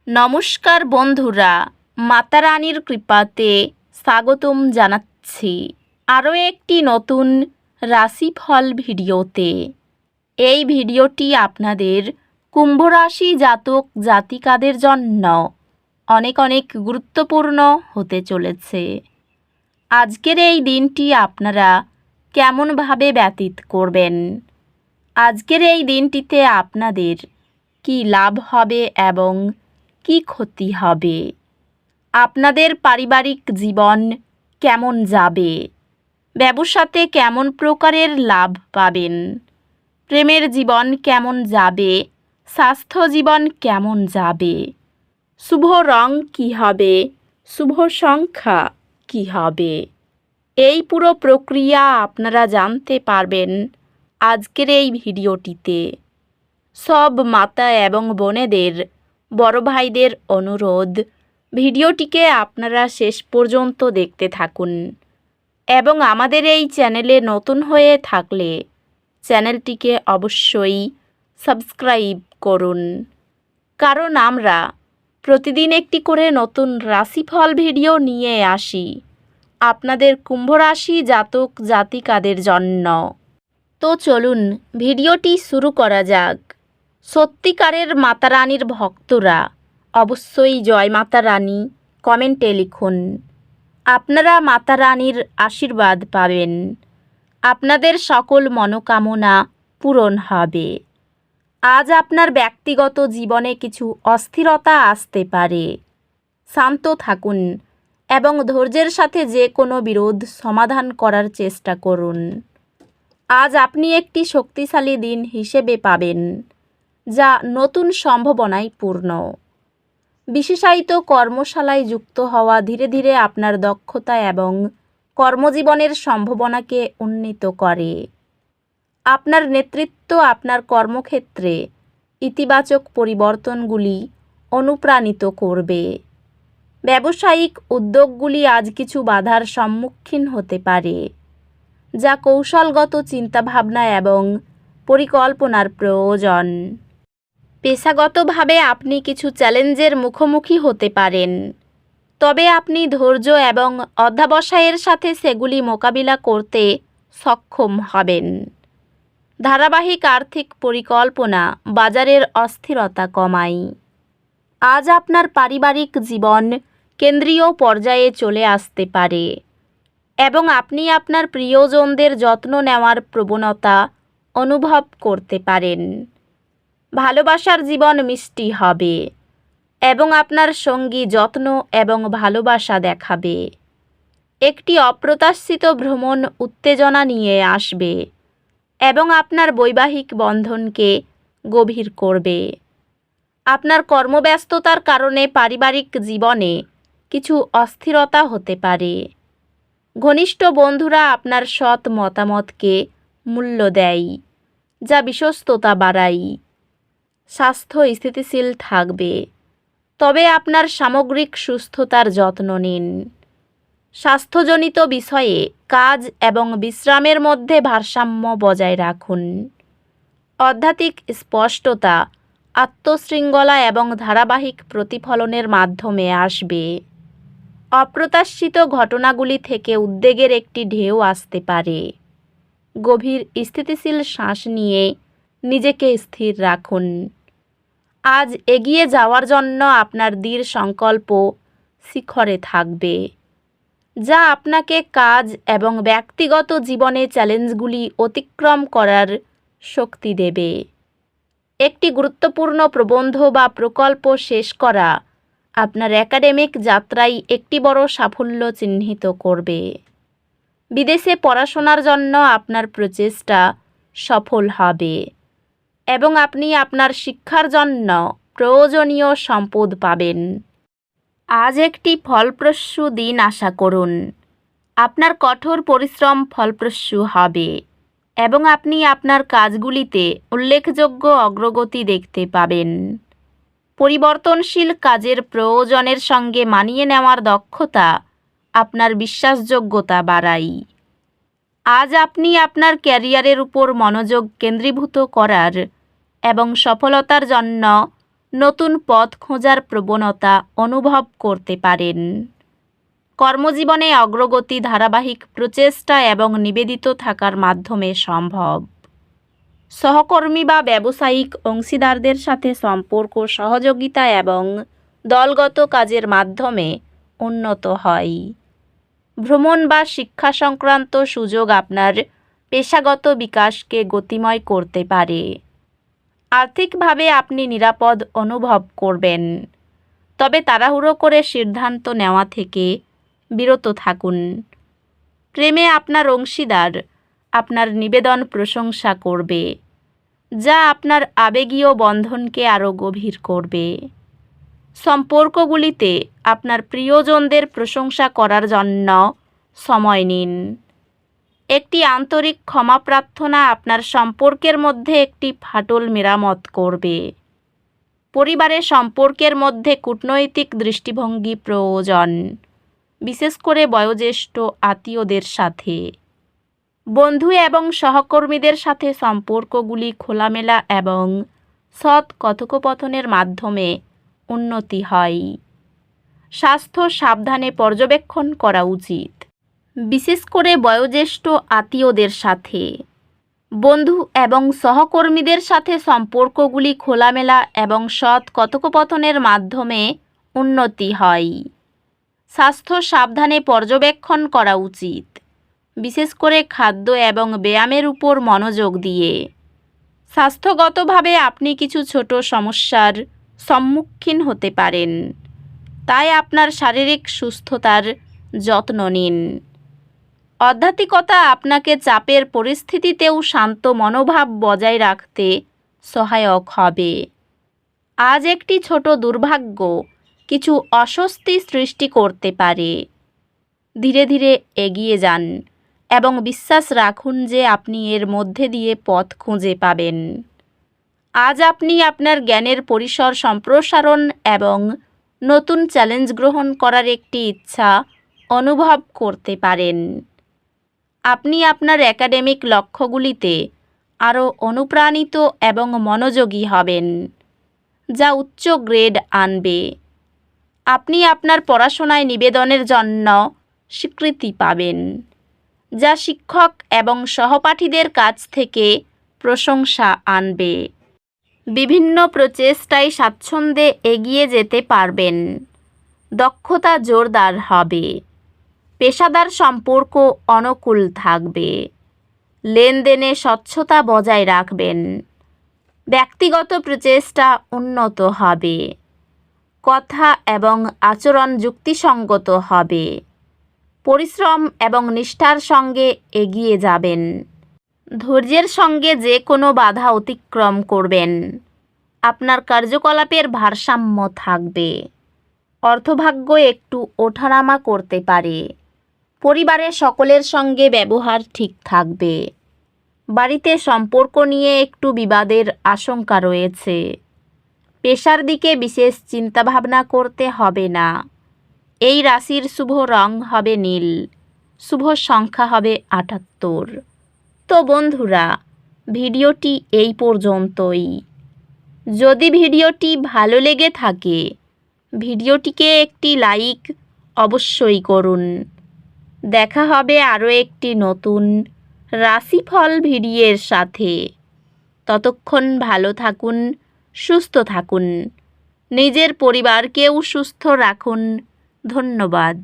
নমস্কার বন্ধুরা, মাতা রানীর কৃপাতে স্বাগতম জানাচ্ছি আরও একটি নতুন রাশিফল ভিডিওতে। এই ভিডিওটি আপনাদের কুম্ভ রাশি জাতক জাতিকাদের জন্য অনেক অনেক গুরুত্বপূর্ণ হতে চলেছে। আজকের এই দিনটি আপনারা কেমনভাবে ব্যতীত করবেন, আজকের এই দিনটিতে আপনাদের কি লাভ হবে এবং কি ক্ষতি হবে, আপনাদের পারিবারিক জীবন কেমন যাবে, ব্যবসাতে কেমন প্রকারের লাভ পাবেন, প্রেমের জীবন কেমন যাবে, স্বাস্থ্য জীবন কেমন যাবে, শুভ রং কী হবে, শুভ সংখ্যা কী হবে, এই পুরো প্রক্রিয়া আপনারা জানতে পারবেন আজকের এই ভিডিওটিতে। সব মাতা এবং বোনেদের, বড় ভাইদের অনুরোধ, ভিডিওটিকে আপনারা শেষ পর্যন্ত দেখতে থাকুন এবং আমাদের এই চ্যানেলে নতুন হয়ে থাকলে চ্যানেলটিকে অবশ্যই সাবস্ক্রাইব করুন, কারণ আমরা প্রতিদিন একটি করে নতুন রাশিফল ভিডিও নিয়ে আসি আপনাদের কুম্ভ রাশি জাতক জাতিকাদের জন্য। তো চলুন ভিডিওটি শুরু করা যাক। সত্যিকারের মাতা রানীর ভক্তরা অবশ্যই জয় মাতা রানী কমেন্টে লিখুন। আপনারা মাতা রানীর আশীর্বাদ পাবেন, আপনাদের সকল মনোকামনা পূরণ হবে। আজ আপনার ব্যক্তিগত জীবনে কিছু অস্থিরতা আসতে পারে। শান্ত থাকুন এবং ধৈর্যের সাথে যে কোনো বিরোধ সমাধান করার চেষ্টা করুন। আজ আপনি একটি শক্তিশালী দিন হিসেবে পাবেন, যা নতুন সম্ভাবনায় পূর্ণ। বিশেষায়িত কর্মশালায় যুক্ত হওয়া ধীরে ধীরে আপনার দক্ষতা এবং কর্মজীবনের সম্ভাবনাকে উন্নীত করে। আপনার নেতৃত্ব আপনার কর্মক্ষেত্রে ইতিবাচক পরিবর্তনগুলি অনুপ্রাণিত করবে। ব্যবসায়িক উদ্যোগগুলি আজ কিছু বাধার সম্মুখীন হতে পারে, যা কৌশলগত চিন্তাভাবনা এবং পরিকল্পনার প্রয়োজন। পেশাগতভাবে আপনি কিছু চ্যালেঞ্জের মুখোমুখি হতে পারেন, তবে আপনি ধৈর্য এবং অধ্যবসায়ের সাথে সেগুলি মোকাবিলা করতে সক্ষম হবেন। ধারাবাহিক আর্থিক পরিকল্পনা বাজারের অস্থিরতা কমায়। আজ আপনার পারিবারিক জীবন কেন্দ্রীয় পর্যায়ে চলে আসতে পারে এবং আপনি আপনার প্রিয়জনদের যত্ন নেওয়ার প্রবণতা অনুভব করতে পারেন। ভালোবাসার জীবন মিষ্টি হবে এবং আপনার সঙ্গী যত্ন এবং ভালোবাসা দেখাবে। একটি অপ্রত্যাশিত ভ্রমণ উত্তেজনা নিয়ে আসবে এবং আপনার বৈবাহিক বন্ধনকে গভীর করবে। আপনার কর্মব্যস্ততার কারণে পারিবারিক জীবনে কিছু অস্থিরতা হতে পারে। ঘনিষ্ঠ বন্ধুরা আপনার সৎ মতামতকে মূল্য দেয়, যা বিশ্বস্ততা বাড়ায়। স্বাস্থ্য স্থিতিশীল থাকবে, তবে আপনার সামগ্রিক সুস্থতার যত্ন নিন। স্বাস্থ্যজনিত বিষয়ে কাজ এবং বিশ্রামের মধ্যে ভারসাম্য বজায় রাখুন। আধ্যাত্মিক স্পষ্টতা, আত্মশৃঙ্খলা এবং ধারাবাহিক প্রতিফলনের মাধ্যমে আসবে। অপ্রত্যাশিত ঘটনাগুলি থেকে উদ্বেগের একটি ঢেউ আসতে পারে। গভীর স্থিতিশীল শ্বাস নিয়ে নিজেকে স্থির রাখুন। আজ এগিয়ে যাওয়ার জন্য আপনার দৃঢ় সংকল্প শিখরে থাকবে, যা আপনাকে কাজ এবং ব্যক্তিগত জীবনে চ্যালেঞ্জগুলি অতিক্রম করার শক্তি দেবে। একটি গুরুত্বপূর্ণ প্রবন্ধ বা প্রকল্প শেষ করা আপনার একাডেমিক যাত্রায় একটি বড় সাফল্য চিহ্নিত করবে। বিদেশে পড়াশোনার জন্য আপনার প্রচেষ্টা সফল হবে এবং আপনি আপনার শিক্ষার জন্য প্রয়োজনীয় সম্পদ পাবেন। আজ একটি ফলপ্রসূ দিন আশা করুন। আপনার কঠোর পরিশ্রম ফলপ্রসূ হবে এবং আপনি আপনার কাজগুলিতে উল্লেখযোগ্য অগ্রগতি দেখতে পাবেন। পরিবর্তনশীল কাজের প্রয়োজনের সঙ্গে মানিয়ে নেওয়ার দক্ষতা আপনার বিশ্বাসযোগ্যতা বাড়ায়। আজ আপনি আপনার ক্যারিয়ারের উপর মনোযোগ কেন্দ্রীভূত করার এবং সফলতার জন্য নতুন পথ খোঁজার প্রবণতা অনুভব করতে পারেন। কর্মজীবনে অগ্রগতি ধারাবাহিক প্রচেষ্টা এবং নিবেদিত থাকার মাধ্যমে সম্ভব। সহকর্মী বা ব্যবসায়িক অংশীদারদের সাথে সম্পর্ক সহযোগিতা এবং দলগত কাজের মাধ্যমে উন্নত হয়। ভ্রমণ বা শিক্ষা সংক্রান্ত সুযোগ আপনার পেশাগত বিকাশকে গতিময় করতে পারে। আর্থিকভাবে আপনি নিরাপদ অনুভব করবেন, তবে তাড়াহুড়ো করে সিদ্ধান্ত নেওয়া থেকে বিরত থাকুন। প্রেমে আপনার অংশীদার আপনার নিবেদন প্রশংসা করবে, যা আপনার আবেগীয় বন্ধনকে আরও গভীর করবে। সম্পর্কগুলিতে আপনার প্রিয়জনদের প্রশংসা করার জন্য সময় নিন। একটি আন্তরিক ক্ষমা প্রার্থনা আপনার সম্পর্কের মধ্যে একটি ফাটল মেরামত করবে। পরিবারের সম্পর্কের মধ্যে কূটনৈতিক দৃষ্টিভঙ্গি প্রয়োজন, বিশেষ করে বয়োজ্যেষ্ঠ আত্মীয়দের সাথে। বন্ধু এবং সহকর্মীদের সাথে সম্পর্কগুলি খোলামেলা এবং সৎ কথোপকথনের মাধ্যমে উন্নতি হয়। স্বাস্থ্য সাবধানে পর্যবেক্ষণ করা উচিত, বিশেষ করে বয়োজ্যেষ্ঠ আত্মীয়দের সাথে। বন্ধু এবং সহকর্মীদের সাথে সম্পর্কগুলি খোলামেলা এবং সৎ কথোপকথনের মাধ্যমে উন্নতি হয়। স্বাস্থ্য সাবধানে পর্যবেক্ষণ করা উচিত, বিশেষ করে খাদ্য এবং ব্যায়ামের উপর মনোযোগ দিয়ে। স্বাস্থ্যগতভাবে আপনি কিছু ছোট সমস্যার সম্মুখীন হতে পারেন, তাই আপনার শারীরিক সুস্থতার যত্ন নিন। আধ্যাত্মিকতা আপনাকে চাপের পরিস্থিতিতেও শান্ত মনোভাব বজায় রাখতে সহায়ক হবে। আজ একটি ছোট দুর্ভাগ্য কিছু অস্বস্তি সৃষ্টি করতে পারে। ধীরে ধীরে এগিয়ে যান এবং বিশ্বাস রাখুন যে আপনি এর মধ্যে দিয়ে পথ খুঁজে পাবেন। আজ আপনি আপনার জ্ঞানের পরিসর সম্প্রসারণ এবং নতুন চ্যালেঞ্জ গ্রহণ করার একটি ইচ্ছা অনুভব করতে পারেন। আপনি আপনার একাডেমিক লক্ষ্যগুলিতে আরও অনুপ্রাণিত এবং মনোযোগী হবেন, যা উচ্চ গ্রেড আনবে। আপনি আপনার পড়াশোনায় নিবেদনের জন্য স্বীকৃতি পাবেন, যা শিক্ষক এবং সহপাঠীদের কাছ থেকে প্রশংসা আনবে। বিভিন্ন প্রচেষ্টায় স্বাচ্ছন্দ্যে এগিয়ে যেতে পারবেন। দক্ষতা জোরদার হবে। পেশাদার সম্পর্ক অনুকূল থাকবে। লেনদেনে স্বচ্ছতা বজায় রাখবেন। ব্যক্তিগত প্রচেষ্টা উন্নত হবে। কথা এবং আচরণ যুক্তিসঙ্গত হবে। পরিশ্রম এবং নিষ্ঠার সঙ্গে এগিয়ে যাবেন। ধৈর্যের সঙ্গে যে কোনো বাধা অতিক্রম করবেন। আপনার কার্যকলাপের ভারসাম্য থাকবে। অর্থভাগ্য একটু ওঠানামা করতে পারে। পরিবারের সকলের সঙ্গে ব্যবহার ঠিক থাকবে। বাড়িতে সম্পর্ক নিয়ে একটু বিবাদের আশঙ্কা রয়েছে। পেশার দিকে বিশেষ চিন্তাভাবনা করতে হবে না। এই রাশির শুভ রং হবে নীল। শুভ সংখ্যা হবে ৭৮। তো বন্ধুরা, ভিডিওটি এই পর্যন্তই। যদি ভিডিওটি ভালো লেগে থাকে, ভিডিওটিকে একটি লাইক অবশ্যই করুন। দেখা হবে আরও একটি নতুন রাশিফল ভিডিওর সাথে। ততক্ষণ ভালো থাকুন, সুস্থ থাকুন, নিজের পরিবারকেও সুস্থ রাখুন। ধন্যবাদ।